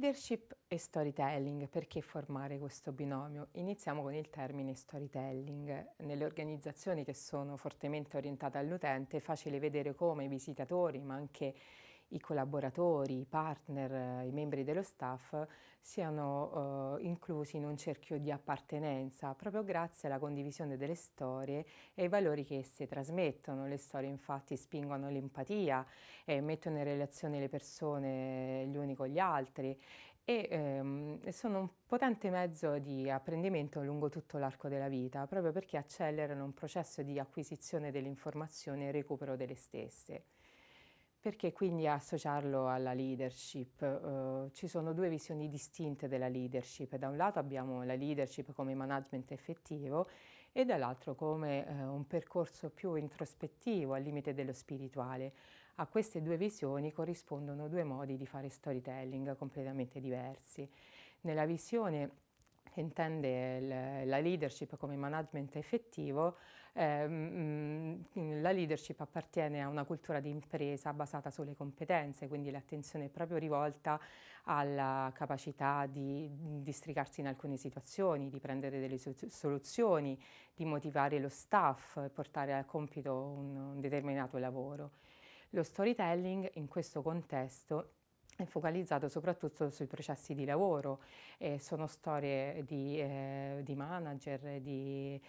Leadership e storytelling, perché formare questo binomio? Iniziamo con il termine storytelling. Nelle organizzazioni che sono fortemente orientate all'utente è facile vedere come i visitatori, ma anche i collaboratori, i partner, i membri dello staff siano inclusi in un cerchio di appartenenza proprio grazie alla condivisione delle storie e ai valori che esse trasmettono. Le storie infatti spingono l'empatia e mettono in relazione le persone gli uni con gli altri e sono un potente mezzo di apprendimento lungo tutto l'arco della vita, proprio perché accelerano un processo di acquisizione delle informazioni e recupero delle stesse. Perché quindi associarlo alla leadership? Ci sono due visioni distinte della leadership. Da un lato abbiamo la leadership come management effettivo e dall'altro come un percorso più introspettivo al limite dello spirituale. A queste due visioni corrispondono due modi di fare storytelling completamente diversi. Nella visione che intende la leadership come management effettivo, la leadership appartiene a una cultura di impresa basata sulle competenze, quindi l'attenzione è proprio rivolta alla capacità di districarsi in alcune situazioni, di prendere delle soluzioni, di motivare lo staff e portare a compito un determinato lavoro. Lo storytelling in questo contesto è focalizzato soprattutto sui processi di lavoro, sono storie di manager, di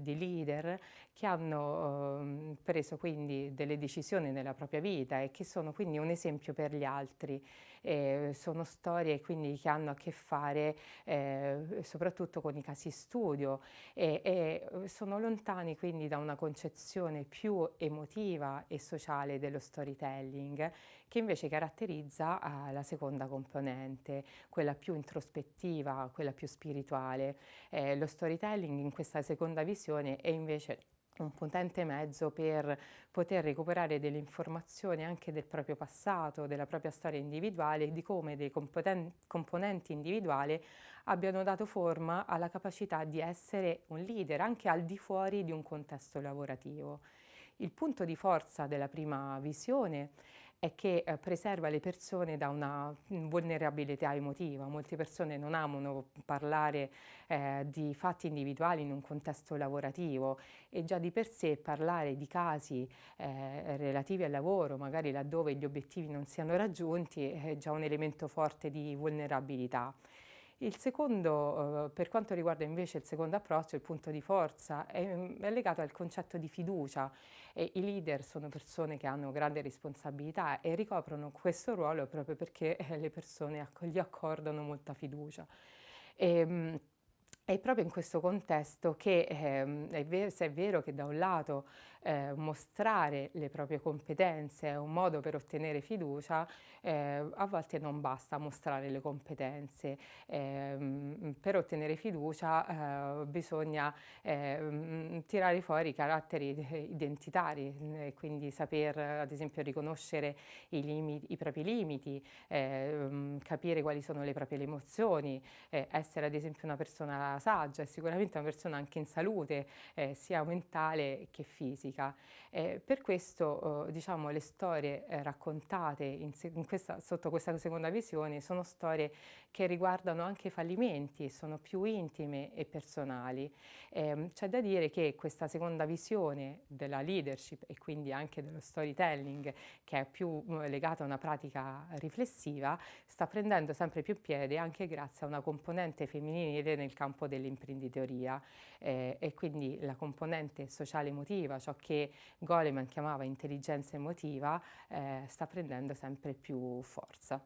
leader che hanno preso quindi delle decisioni nella propria vita e che sono quindi un esempio per gli altri. Sono storie quindi che hanno a che fare soprattutto con i casi studio e sono lontani quindi da una concezione più emotiva e sociale dello storytelling, che invece caratterizza la seconda componente, quella più introspettiva, quella più spirituale. Lo storytelling in questa seconda visione è invece un potente mezzo per poter recuperare delle informazioni anche del proprio passato, della propria storia individuale e di come dei componenti individuali abbiano dato forma alla capacità di essere un leader anche al di fuori di un contesto lavorativo. Il punto di forza della prima visione è che preserva le persone da una vulnerabilità emotiva. Molte persone non amano parlare di fatti individuali in un contesto lavorativo e già di per sé parlare di casi relativi al lavoro, magari laddove gli obiettivi non siano raggiunti, è già un elemento forte di vulnerabilità. Il secondo, per quanto riguarda invece il secondo approccio, il punto di forza, è legato al concetto di fiducia. I leader sono persone che hanno grande responsabilità e ricoprono questo ruolo proprio perché le persone gli accordano molta fiducia. Ehm, è proprio in questo contesto che se è vero che da un lato mostrare le proprie competenze è un modo per ottenere fiducia, a volte non basta mostrare le competenze. Per ottenere fiducia bisogna tirare fuori i caratteri identitari, quindi saper ad esempio riconoscere i propri limiti, capire quali sono le proprie emozioni, essere ad esempio una persona saggia e sicuramente una persona anche in salute, sia mentale che fisica. Per questo, diciamo, le storie raccontate sotto questa seconda visione sono storie che riguardano anche i fallimenti, sono più intime e personali. C'è da dire che questa seconda visione della leadership e quindi anche dello storytelling, che è più legata a una pratica riflessiva, sta prendendo sempre più piede anche grazie a una componente femminile nel campo dell'imprenditoria e quindi la componente sociale emotiva, ciò che Goleman chiamava intelligenza emotiva, sta prendendo sempre più forza.